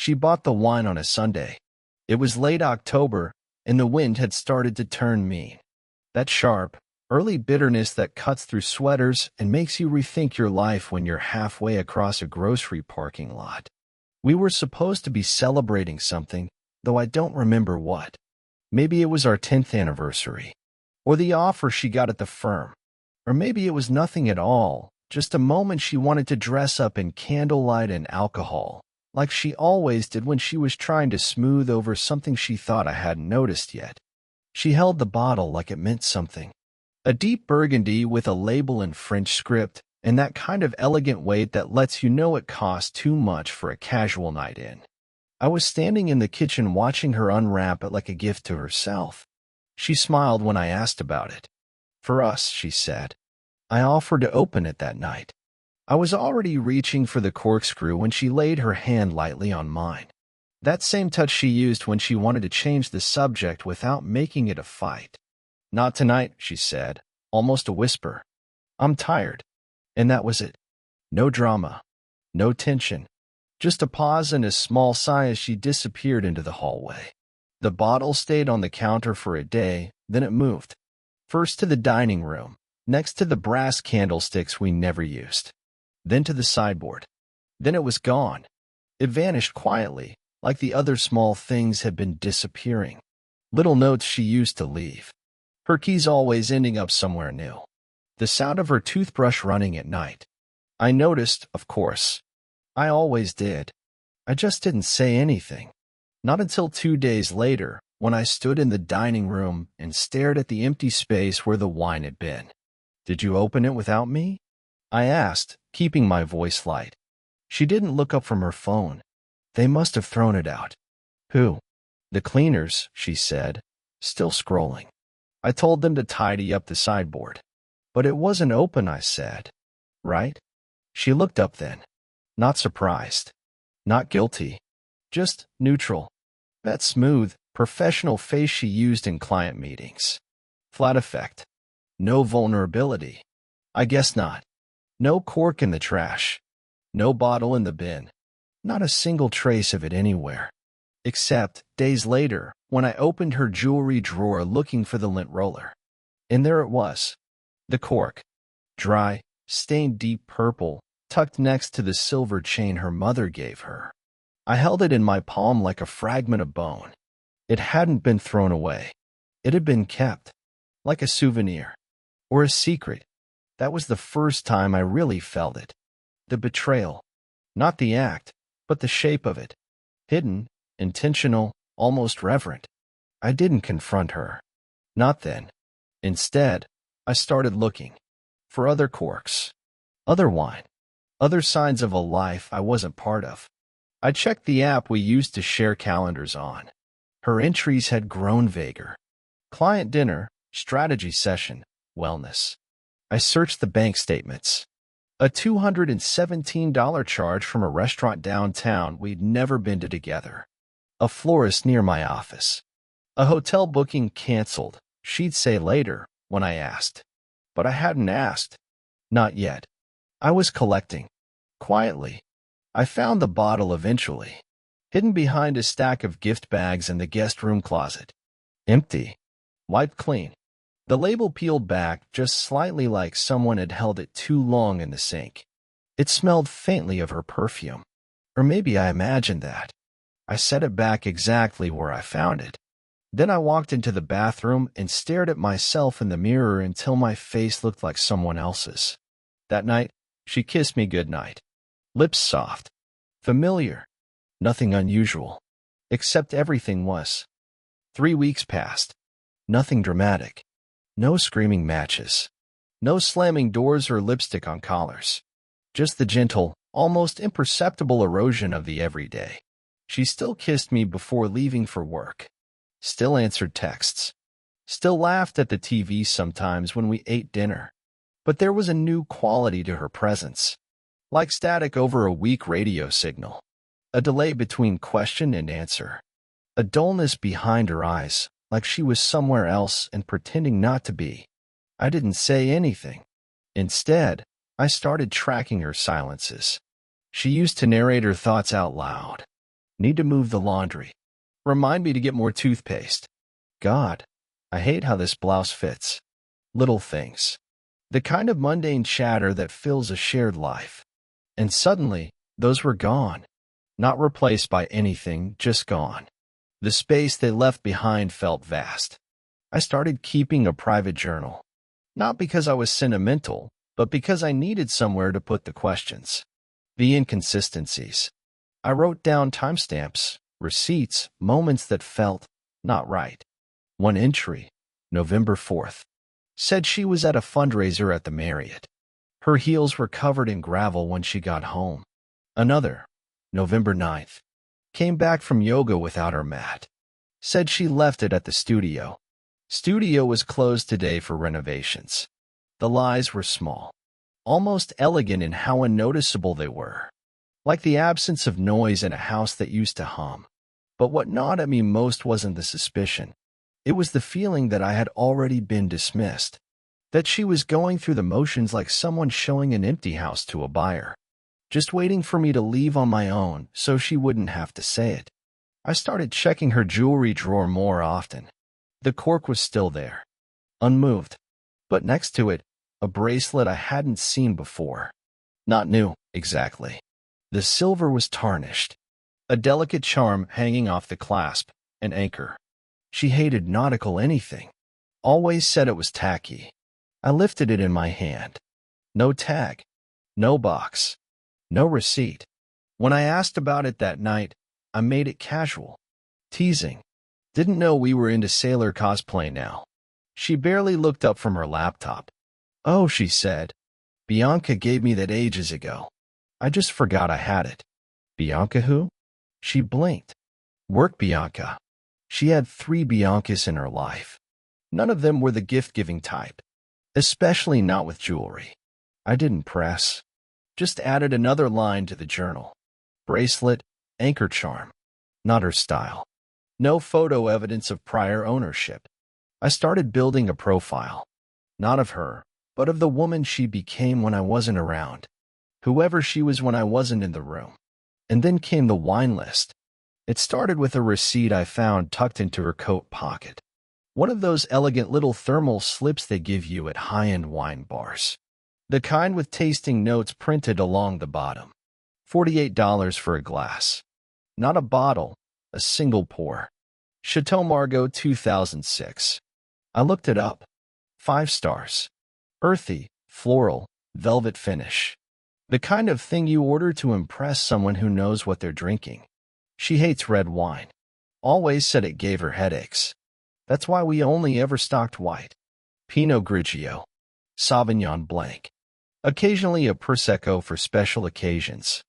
She bought the wine on a Sunday. It was late October, and the wind had started to turn mean. That sharp, early bitterness that cuts through sweaters and makes you rethink your life when you're halfway across a grocery parking lot. We were supposed to be celebrating something, though I don't remember what. Maybe it was our 10th anniversary, or the offer she got at the firm, or maybe it was nothing at all, just a moment she wanted to dress up in candlelight and alcohol, like she always did when she was trying to smooth over something she thought I hadn't noticed yet. She held the bottle like it meant something. A deep burgundy with a label in French script, and that kind of elegant weight that lets you know it costs too much for a casual night in. I was standing in the kitchen watching her unwrap it like a gift to herself. She smiled when I asked about it. For us, she said. I offered to open it that night. I was already reaching for the corkscrew when she laid her hand lightly on mine. That same touch she used when she wanted to change the subject without making it a fight. Not tonight, she said, almost a whisper. I'm tired. And that was it. No drama. No tension. Just a pause and a small sigh as she disappeared into the hallway. The bottle stayed on the counter for a day, then it moved. First to the dining room, next to the brass candlesticks we never used. Then to the sideboard. Then it was gone. It vanished quietly, like the other small things had been disappearing. Little notes she used to leave. Her keys always ending up somewhere new. The sound of her toothbrush running at night. I noticed, of course. I always did. I just didn't say anything. Not until 2 days later, when I stood in the dining room and stared at the empty space where the wine had been. Did you open it without me? I asked, keeping my voice light. She didn't look up from her phone. They must have thrown it out. Who? The cleaners, she said, still scrolling. I told them to tidy up the sideboard. But it wasn't open, I said. Right? She looked up then. Not surprised. Not guilty. Just neutral. That smooth, professional face she used in client meetings. Flat effect. No vulnerability. I guess not. No cork in the trash. No bottle in the bin. Not a single trace of it anywhere. Except, days later, when I opened her jewelry drawer looking for the lint roller. And there it was. The cork. Dry, stained deep purple, tucked next to the silver chain her mother gave her. I held it in my palm like a fragment of bone. It hadn't been thrown away. It had been kept. Like a souvenir. Or a secret. That was the first time I really felt it. The betrayal. Not the act, but the shape of it. Hidden, intentional, almost reverent. I didn't confront her. Not then. Instead, I started looking. For other corks. Other wine. Other signs of a life I wasn't part of. I checked the app we used to share calendars on. Her entries had grown vaguer. Client dinner, strategy session, wellness. I searched the bank statements. A $217 charge from a restaurant downtown we'd never been to together. A florist near my office. A hotel booking canceled, she'd say later, when I asked. But I hadn't asked. Not yet. I was collecting. Quietly. I found the bottle eventually. Hidden behind a stack of gift bags in the guest room closet. Empty. Wiped clean. The label peeled back just slightly like someone had held it too long in the sink. It smelled faintly of her perfume. Or maybe I imagined that. I set it back exactly where I found it. Then I walked into the bathroom and stared at myself in the mirror until my face looked like someone else's. That night, she kissed me goodnight. Lips soft. Familiar. Nothing unusual. Except everything was. 3 weeks passed. Nothing dramatic. No screaming matches. No slamming doors or lipstick on collars. Just the gentle, almost imperceptible erosion of the everyday. She still kissed me before leaving for work. Still answered texts. Still laughed at the TV sometimes when we ate dinner. But there was a new quality to her presence. Like static over a weak radio signal. A delay between question and answer. A dullness behind her eyes, like she was somewhere else and pretending not to be. I didn't say anything. Instead, I started tracking her silences. She used to narrate her thoughts out loud. Need to move the laundry. Remind me to get more toothpaste. God, I hate how this blouse fits. Little things. The kind of mundane chatter that fills a shared life. And suddenly, those were gone. Not replaced by anything, just gone. The space they left behind felt vast. I started keeping a private journal. Not because I was sentimental, but because I needed somewhere to put the questions. The inconsistencies. I wrote down timestamps, receipts, moments that felt not right. One entry, November 4th, said she was at a fundraiser at the Marriott. Her heels were covered in gravel when she got home. Another, November 9th, came back from yoga without her mat. Said she left it at the studio. Studio was closed today for renovations. The lies were small, almost elegant in how unnoticeable they were. Like the absence of noise in a house that used to hum. But what gnawed at me most wasn't the suspicion. It was the feeling that I had already been dismissed. That she was going through the motions like someone showing an empty house to a buyer. Just waiting for me to leave on my own so she wouldn't have to say it. I started checking her jewelry drawer more often. The cork was still there, unmoved. But next to it, a bracelet I hadn't seen before. Not new, exactly. The silver was tarnished. A delicate charm hanging off the clasp, an anchor. She hated nautical anything. Always said it was tacky. I lifted it in my hand. No tag. No box. No receipt. When I asked about it that night, I made it casual. Teasing. Didn't know we were into sailor cosplay now. She barely looked up from her laptop. Oh, she said. Bianca gave me that ages ago. I just forgot I had it. Bianca who? She blinked. Work Bianca. She had 3 Biancas in her life. None of them were the gift-giving type. Especially not with jewelry. I didn't press. Just added another line to the journal. Bracelet, anchor charm. Not her style. No photo evidence of prior ownership. I started building a profile. Not of her, but of the woman she became when I wasn't around. Whoever she was when I wasn't in the room. And then came the wine list. It started with a receipt I found tucked into her coat pocket. One of those elegant little thermal slips they give you at high-end wine bars. The kind with tasting notes printed along the bottom. $48 for a glass. Not a bottle, a single pour. Chateau Margaux 2006. I looked it up. 5 stars. Earthy, floral, velvet finish. The kind of thing you order to impress someone who knows what they're drinking. She hates red wine. Always said it gave her headaches. That's why we only ever stocked white. Pinot Grigio. Sauvignon Blanc. Occasionally a Prosecco for special occasions.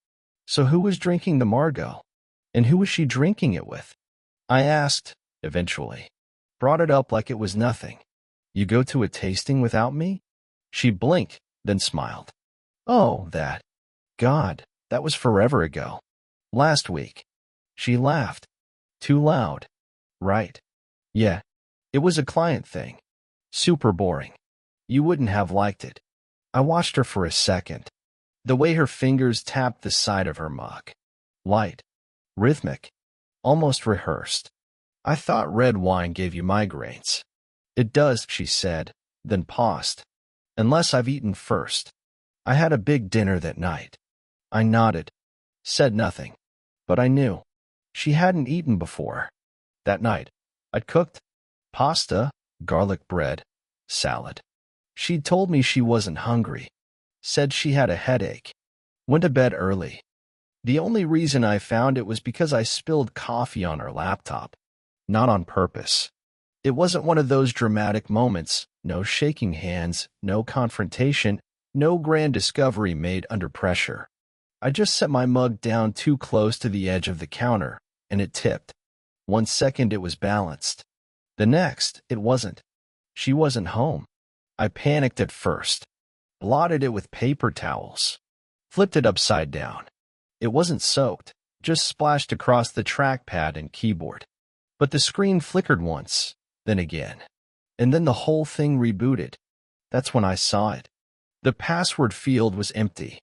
So who was drinking the Margaux? And who was she drinking it with? I asked, eventually. Brought it up like it was nothing. You go to a tasting without me? She blinked, then smiled. Oh, that. God, that was forever ago. Last week. She laughed. Too loud. Right. Yeah. It was a client thing. Super boring. You wouldn't have liked it. I watched her for a second. The way her fingers tapped the side of her mug. Light. Rhythmic. Almost rehearsed. I thought red wine gave you migraines. It does, she said, then paused. Unless I've eaten first. I had a big dinner that night. I nodded. Said nothing. But I knew. She hadn't eaten before. That night, I'd cooked pasta, garlic bread, salad. She'd told me she wasn't hungry. Said she had a headache. Went to bed early. The only reason I found it was because I spilled coffee on her laptop. Not on purpose. It wasn't one of those dramatic moments, no shaking hands, no confrontation, no grand discovery made under pressure. I just set my mug down too close to the edge of the counter, and it tipped. 1 second it was balanced. The next, it wasn't. She wasn't home. I panicked at first. Blotted it with paper towels. Flipped it upside down. It wasn't soaked, just splashed across the trackpad and keyboard. But the screen flickered once, then again. And then the whole thing rebooted. That's when I saw it. The password field was empty.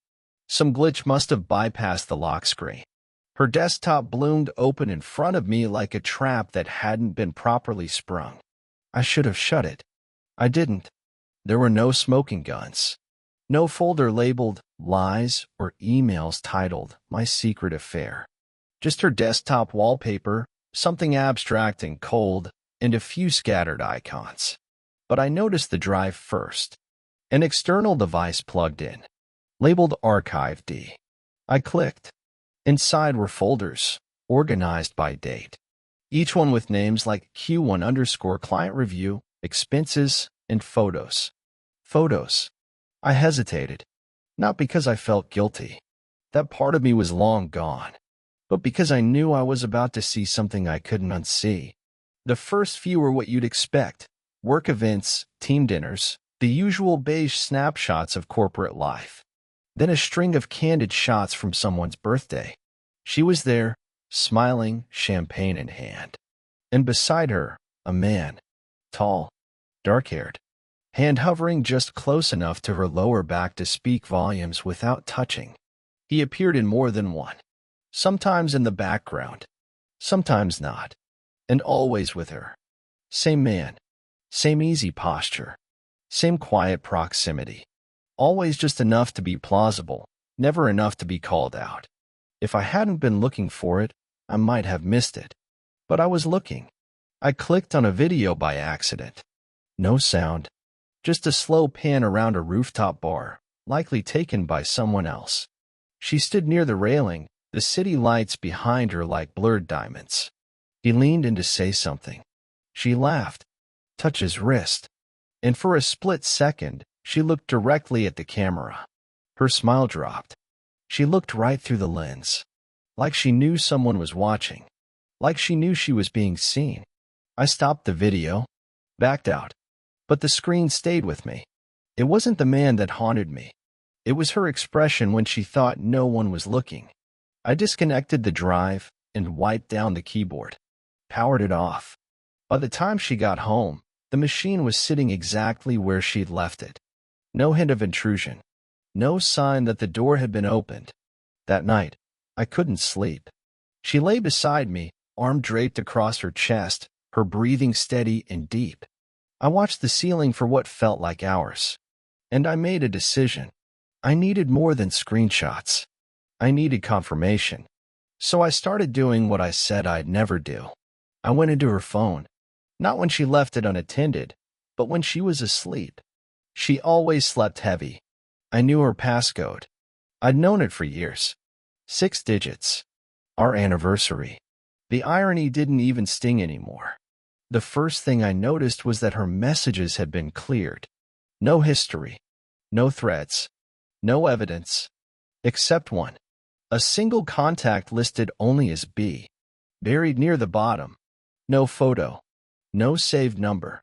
Some glitch must have bypassed the lock screen. Her desktop bloomed open in front of me like a trap that hadn't been properly sprung. I should have shut it. I didn't. There were no smoking guns. No folder labeled lies or emails titled My Secret Affair. Just her desktop wallpaper, something abstract and cold, and a few scattered icons. But I noticed the drive first. An external device plugged in, labeled Archive D. I clicked. Inside were folders, organized by date. Each one with names like Q1_client review, expenses, and photos. Photos. I hesitated. Not because I felt guilty. That part of me was long gone. But because I knew I was about to see something I couldn't unsee. The first few were what you'd expect. Work events, team dinners, the usual beige snapshots of corporate life. Then a string of candid shots from someone's birthday. She was there, smiling, champagne in hand. And beside her, a man. Tall, dark-haired. Hand hovering just close enough to her lower back to speak volumes without touching. He appeared in more than one. Sometimes in the background. Sometimes not. And always with her. Same man. Same easy posture. Same quiet proximity. Always just enough to be plausible, never enough to be called out. If I hadn't been looking for it, I might have missed it. But I was looking. I clicked on a video by accident. No sound. Just a slow pan around a rooftop bar, likely taken by someone else. She stood near the railing, the city lights behind her like blurred diamonds. He leaned in to say something. She laughed, touched his wrist, and for a split second, she looked directly at the camera. Her smile dropped. She looked right through the lens, like she knew someone was watching, like she knew she was being seen. I stopped the video, backed out, but the screen stayed with me. It wasn't the man that haunted me. It was her expression when she thought no one was looking. I disconnected the drive and wiped down the keyboard, powered it off. By the time she got home, the machine was sitting exactly where she'd left it. No hint of intrusion. No sign that the door had been opened. That night, I couldn't sleep. She lay beside me, arm draped across her chest, her breathing steady and deep. I watched the ceiling for what felt like hours. And I made a decision. I needed more than screenshots. I needed confirmation. So I started doing what I said I'd never do. I went into her phone. Not when she left it unattended, but when she was asleep. She always slept heavy. I knew her passcode. I'd known it for years. 6 digits. Our anniversary. The irony didn't even sting anymore. The first thing I noticed was that her messages had been cleared. No history. No threads. No evidence. Except one. A single contact listed only as B. Buried near the bottom. No photo. No saved number.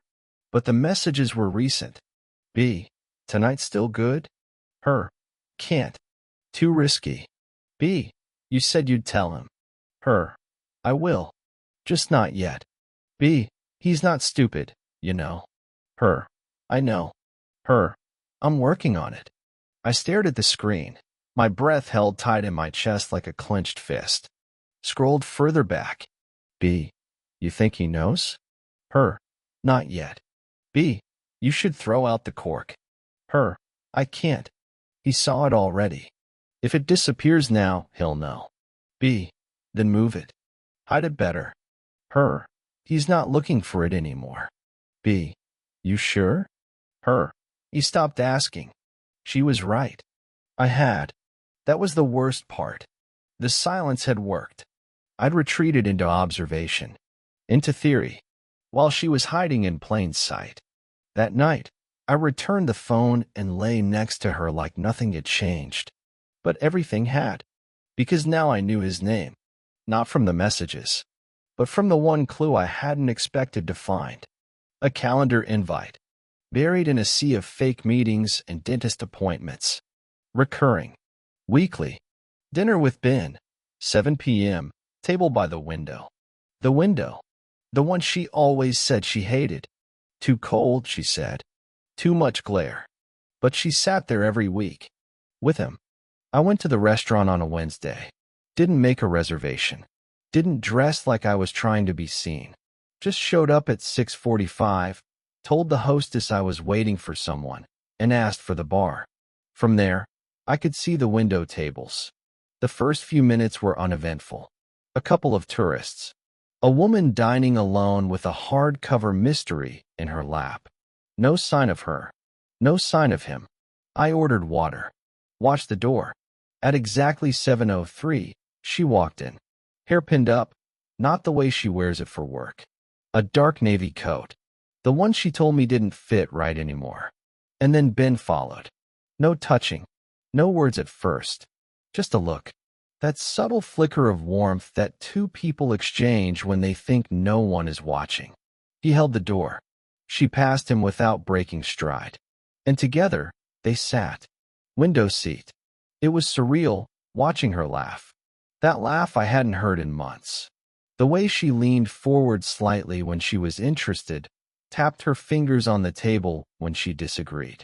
But the messages were recent. B. Tonight still good? Her. Can't. Too risky. B. You said you'd tell him. Her. I will. Just not yet. B. He's not stupid, you know. Her. I know. Her. I'm working on it. I stared at the screen, my breath held tight in my chest like a clenched fist. Scrolled further back. B. You think he knows? Her. Not yet. B. You should throw out the cork. Her. I can't. He saw it already. If it disappears now, he'll know. B. Then move it. Hide it better. Her. He's not looking for it anymore. B. You sure? Her. He stopped asking. She was right. I had. That was the worst part. The silence had worked. I'd retreated into observation, into theory, while she was hiding in plain sight. That night, I returned the phone and lay next to her like nothing had changed. But everything had, because now I knew his name, not from the messages, but from the one clue I hadn't expected to find. A calendar invite, buried in a sea of fake meetings and dentist appointments. Recurring. Weekly. Dinner with Ben. 7 p.m. Table by the window. The window. The one she always said she hated. Too cold, she said. Too much glare. But she sat there every week. With him. I went to the restaurant on a Wednesday. Didn't make a reservation. Didn't dress like I was trying to be seen. Just showed up at 6:45, told the hostess I was waiting for someone, and asked for the bar. From there, I could see the window tables. The first few minutes were uneventful. A couple of tourists. A woman dining alone with a hardcover mystery in her lap. No sign of her. No sign of him. I ordered water. Watched the door. At exactly 7:03, she walked in. Hair pinned up, not the way she wears it for work. A dark navy coat. The one she told me didn't fit right anymore. And then Ben followed. No touching. No words at first. Just a look. That subtle flicker of warmth that two people exchange when they think no one is watching. He held the door. She passed him without breaking stride. And together, they sat. Window seat. It was surreal, watching her laugh. That laugh I hadn't heard in months. The way she leaned forward slightly when she was interested, tapped her fingers on the table when she disagreed.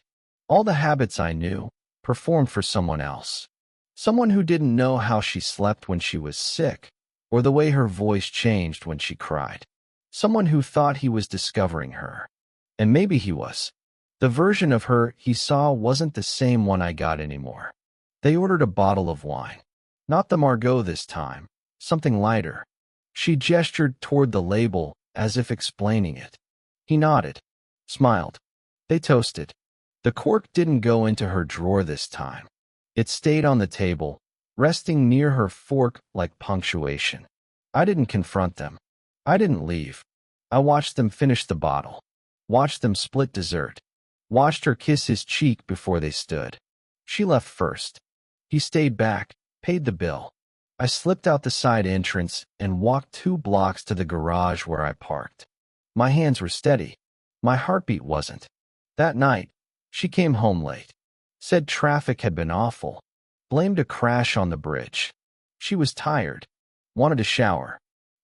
All the habits I knew, performed for someone else. Someone who didn't know how she slept when she was sick, or the way her voice changed when she cried. Someone who thought he was discovering her. And maybe he was. The version of her he saw wasn't the same one I got anymore. They ordered a bottle of wine. Not the Margot this time. Something lighter. She gestured toward the label as if explaining it. He nodded. Smiled. They toasted. The cork didn't go into her drawer this time. It stayed on the table, resting near her fork like punctuation. I didn't confront them. I didn't leave. I watched them finish the bottle. Watched them split dessert. Watched her kiss his cheek before they stood. She left first. He stayed back, paid the bill. I slipped out the side entrance and walked 2 blocks to the garage where I parked. My hands were steady. My heartbeat wasn't. That night, she came home late. Said traffic had been awful. Blamed a crash on the bridge. She was tired. Wanted a shower.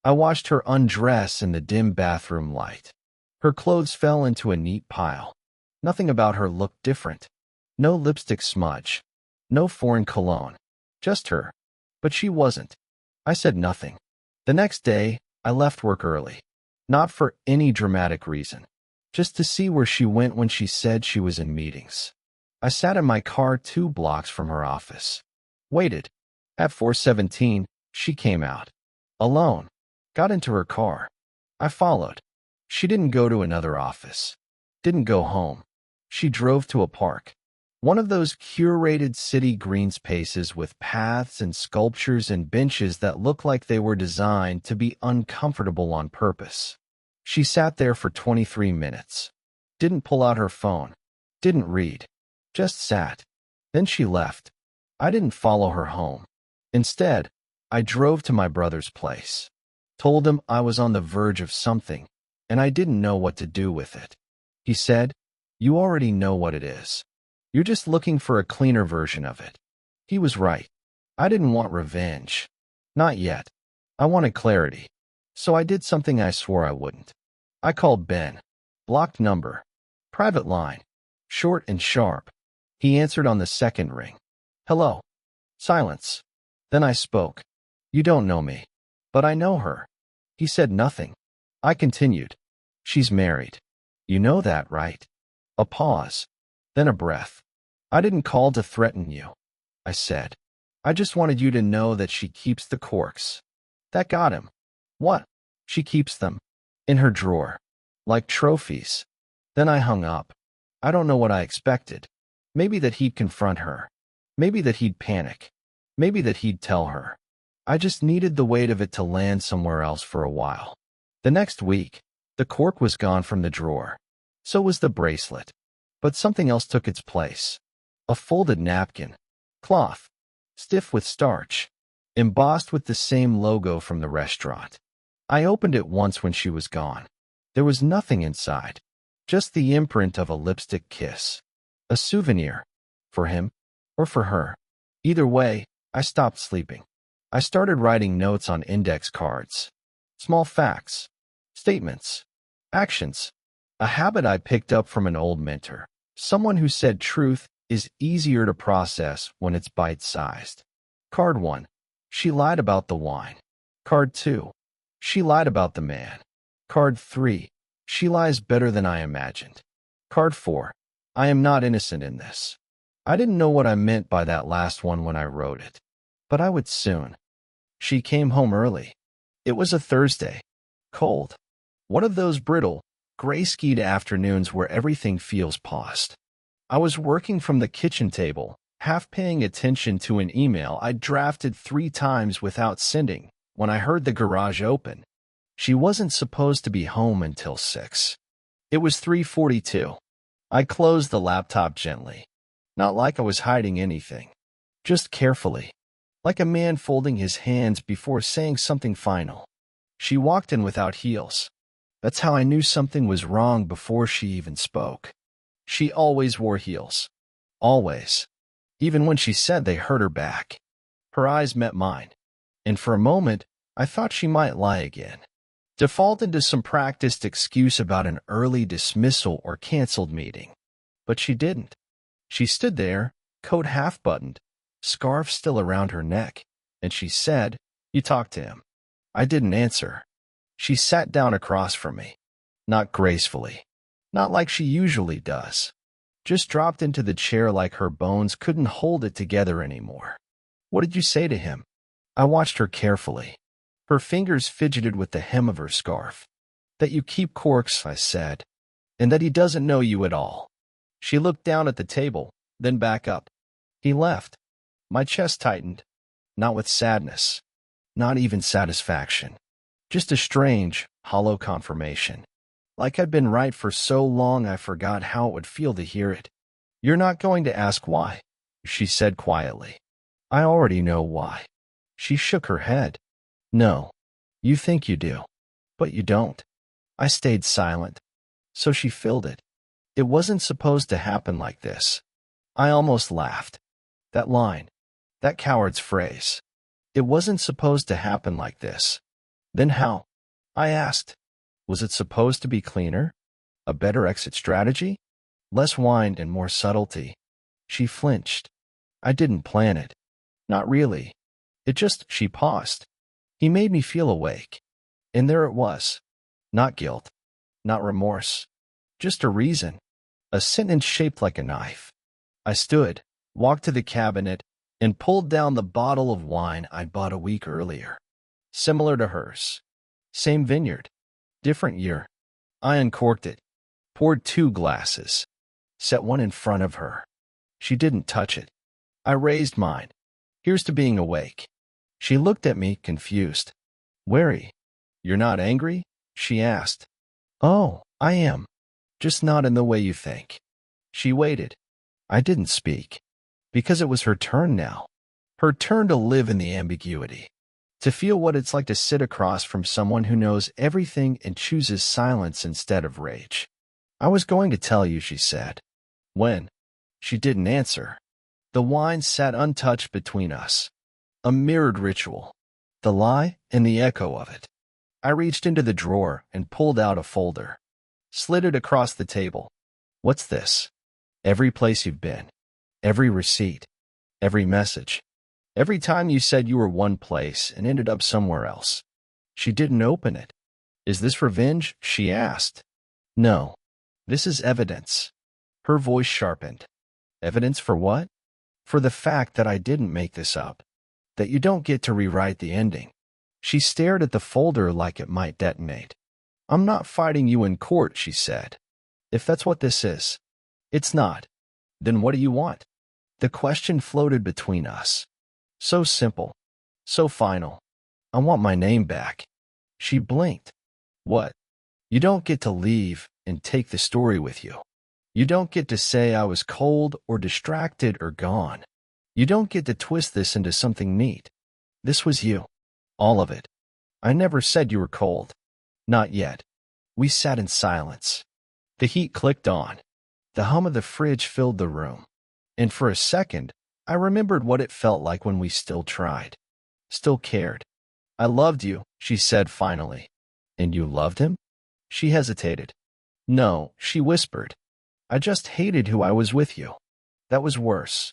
I watched her undress in the dim bathroom light. Her clothes fell into a neat pile. Nothing about her looked different. No lipstick smudge. No foreign cologne. Just her. But she wasn't. I said nothing. The next day, I left work early. Not for any dramatic reason. Just to see where she went when she said she was in meetings. I sat in my car 2 blocks from her office. Waited. At 4:17, she came out. Alone. Got into her car. I followed. She didn't go to another office. Didn't go home. She drove to a park. One of those curated city green spaces with paths and sculptures and benches that look like they were designed to be uncomfortable on purpose. She sat there for 23 minutes. Didn't pull out her phone. Didn't read. Just sat. Then she left. I didn't follow her home. Instead, I drove to my brother's place. Told him I was on the verge of something, and I didn't know what to do with it. He said, "You already know what it is. You're just looking for a cleaner version of it." He was right. I didn't want revenge. Not yet. I wanted clarity. So I did something I swore I wouldn't. I called Ben. Blocked number. Private line. Short and sharp. He answered on the second ring. "Hello." Silence. Then I spoke. "You don't know me. But I know her." He said nothing. I continued. "She's married. You know that, right?" A pause. Then a breath. "I didn't call to threaten you," I said. "I just wanted you to know that she keeps the corks." That got him. "What?" "She keeps them. In her drawer. Like trophies." Then I hung up. I don't know what I expected. Maybe that he'd confront her. Maybe that he'd panic. Maybe that he'd tell her. I just needed the weight of it to land somewhere else for a while. The next week, the cork was gone from the drawer. So was the bracelet. But something else took its place. A folded napkin. Cloth. Stiff with starch. Embossed with the same logo from the restaurant. I opened it once when she was gone. There was nothing inside. Just the imprint of a lipstick kiss. A souvenir. For him. Or for her. Either way, I stopped sleeping. I started writing notes on index cards. Small facts. Statements. Actions. A habit I picked up from an old mentor. Someone who said truth is easier to process when it's bite-sized. Card 1. She lied about the wine. Card 2. She lied about the man. Card 3. She lies better than I imagined. Card 4. I am not innocent in this. I didn't know what I meant by that last one when I wrote it. But I would soon. She came home early. It was a Thursday. Cold. One of those brittle, gray-skied afternoons where everything feels paused. I was working from the kitchen table, half paying attention to an email I'd drafted 3 times without sending, when I heard the garage open. She wasn't supposed to be home until 6. It was 3:42. I closed the laptop gently, not like I was hiding anything, just carefully, like a man folding his hands before saying something final. She walked in without heels. That's how I knew something was wrong before she even spoke. She always wore heels. Always. Even when she said they hurt her back. Her eyes met mine, and for a moment, I thought she might lie again. Default into some practiced excuse about an early dismissal or canceled meeting. But she didn't. She stood there, coat half-buttoned, scarf still around her neck, and she said, "You talked to him." I didn't answer. She sat down across from me. Not gracefully. Not like she usually does. Just dropped into the chair like her bones couldn't hold it together anymore. "What did you say to him?" I watched her carefully. Her fingers fidgeted with the hem of her scarf. "That you keep corks," I said, "and that he doesn't know you at all." She looked down at the table, then back up. "He left." My chest tightened. Not with sadness. Not even satisfaction. Just a strange, hollow confirmation. Like I'd been right for so long I forgot how it would feel to hear it. "You're not going to ask why," she said quietly. "I already know why." She shook her head. "No. You think you do. But you don't." I stayed silent. So she filled it. It wasn't supposed to happen like this. I almost laughed. That line. That coward's phrase. It wasn't supposed to happen like this. Then how? I asked. Was it supposed to be cleaner? A better exit strategy? Less whine and more subtlety? She flinched. I didn't plan it. Not really. She paused. He made me feel awake. And there it was. Not guilt. Not remorse. Just a reason. A sentence shaped like a knife. I stood, walked to the cabinet, and pulled down the bottle of wine I'd bought a week earlier. Similar to hers. Same vineyard. Different year. I uncorked it. Poured 2 glasses. Set one in front of her. She didn't touch it. I raised mine. "Here's to being awake." She looked at me, confused. "Wary. You're not angry?" she asked. "Oh, I am. Just not in the way you think." She waited. I didn't speak. Because it was her turn now. Her turn to live in the ambiguity. To feel what it's like to sit across from someone who knows everything and chooses silence instead of rage. "I was going to tell you," she said. "When?" She didn't answer. The wine sat untouched between us. A mirrored ritual. The lie and the echo of it. I reached into the drawer and pulled out a folder. Slid it across the table. "What's this?" "Every place you've been. Every receipt. Every message. Every time you said you were one place and ended up somewhere else." She didn't open it. "Is this revenge?" she asked. "No. This is evidence." Her voice sharpened. "Evidence for what?" "For the fact that I didn't make this up. That you don't get to rewrite the ending." She stared at the folder like it might detonate. "I'm not fighting you in court," she said. "If that's what this is." "It's not." "Then what do you want?" The question floated between us. So simple. So final. "I want my name back." She blinked. "What?" "You don't get to leave and take the story with you. You don't get to say I was cold or distracted or gone. You don't get to twist this into something neat. This was you. All of it. I never said you were cold. Not yet." We sat in silence. The heat clicked on. The hum of the fridge filled the room. And for a second, I remembered what it felt like when we still tried. Still cared. "I loved you," she said finally. "And you loved him?" She hesitated. "No," she whispered. "I just hated who I was with you." That was worse.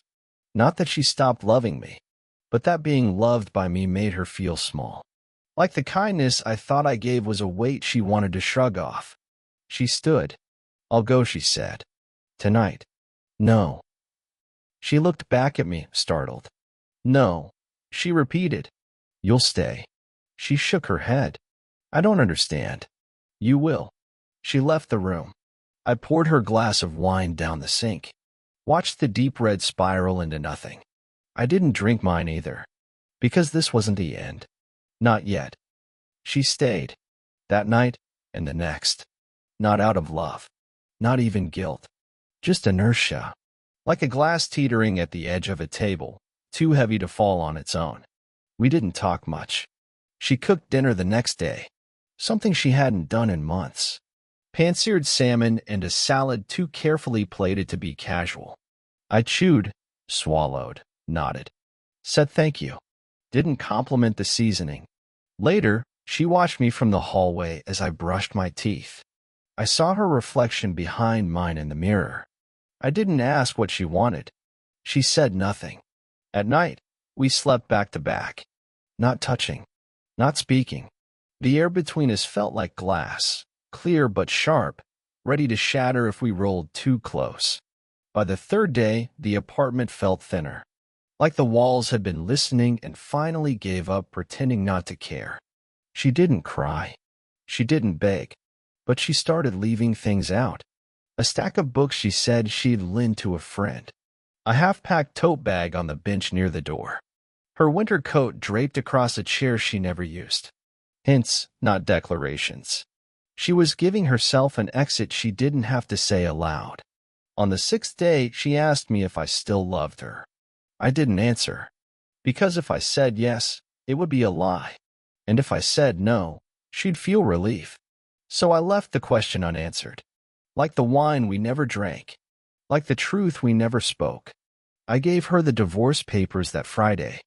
Not that she stopped loving me. but that being loved by me made her feel small. Like the kindness I thought I gave was a weight she wanted to shrug off. She stood. "I'll go," she said. "Tonight." "No." She looked back at me, startled. "No," she repeated. "You'll stay." She shook her head. "I don't understand." "You will." She left the room. I poured her glass of wine down the sink, watched the deep red spiral into nothing. I didn't drink mine either, because this wasn't the end. Not yet. She stayed. That night and the next. Not out of love. Not even guilt. Just inertia. Like a glass teetering at the edge of a table, too heavy to fall on its own. We didn't talk much. She cooked dinner the next day, something she hadn't done in months. Pan-seared salmon and a salad too carefully plated to be casual. I chewed, swallowed, nodded. Said thank you. Didn't compliment the seasoning. Later, she watched me from the hallway as I brushed my teeth. I saw her reflection behind mine in the mirror. I didn't ask what she wanted. She said nothing. At night, we slept back to back. Not touching. Not speaking. The air between us felt like glass, clear but sharp, ready to shatter if we rolled too close. By the third day, the apartment felt thinner. Like the walls had been listening and finally gave up pretending not to care. She didn't cry. She didn't beg. But she started leaving things out. A stack of books she said she'd lend to a friend. A half-packed tote bag on the bench near the door. Her winter coat draped across a chair she never used. Hints, not declarations. She was giving herself an exit she didn't have to say aloud. On the sixth day, she asked me if I still loved her. I didn't answer. Because if I said yes, it would be a lie. And if I said no, she'd feel relief. So I left the question unanswered. Like the wine we never drank. Like the truth we never spoke. I gave her the divorce papers that Friday.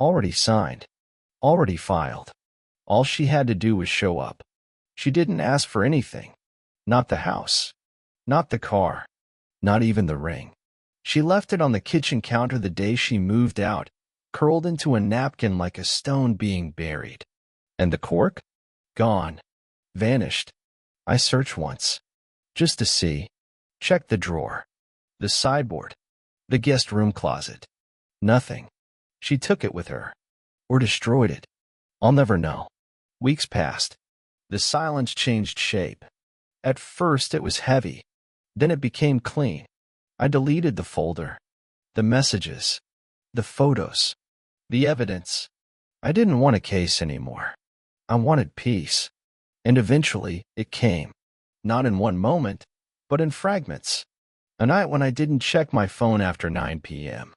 Already signed. Already filed. All she had to do was show up. She didn't ask for anything. Not the house. Not the car. Not even the ring. She left it on the kitchen counter the day she moved out, curled into a napkin like a stone being buried. And the cork? Gone. Vanished. I searched once. Just to see. Checked the drawer. The sideboard. The guest room closet. Nothing. She took it with her. Or destroyed it. I'll never know. Weeks passed. The silence changed shape. At first it was heavy. Then it became clean. I deleted the folder. The messages. The photos. The evidence. I didn't want a case anymore. I wanted peace. And eventually it came. Not in one moment, but in fragments. A night when I didn't check my phone after 9 p.m.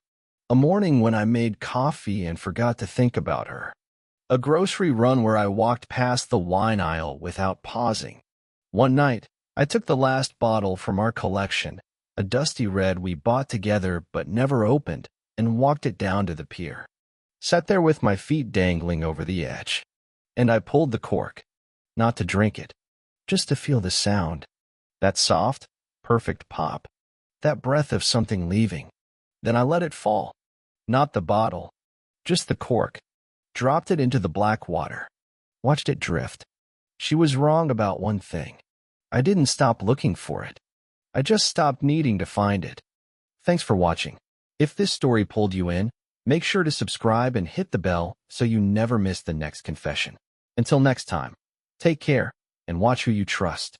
A morning when I made coffee and forgot to think about her. A grocery run where I walked past the wine aisle without pausing. One night, I took the last bottle from our collection, a dusty red we bought together but never opened, and walked it down to the pier. Sat there with my feet dangling over the edge. And I pulled the cork. Not to drink it. Just to feel the sound. That soft, perfect pop. That breath of something leaving. Then I let it fall. Not the bottle. Just the cork. Dropped it into the black water. Watched it drift. She was wrong about one thing. I didn't stop looking for it. I just stopped needing to find it. Thanks for watching. If this story pulled you in, make sure to subscribe and hit the bell so you never miss the next confession. Until next time, take care and watch who you trust.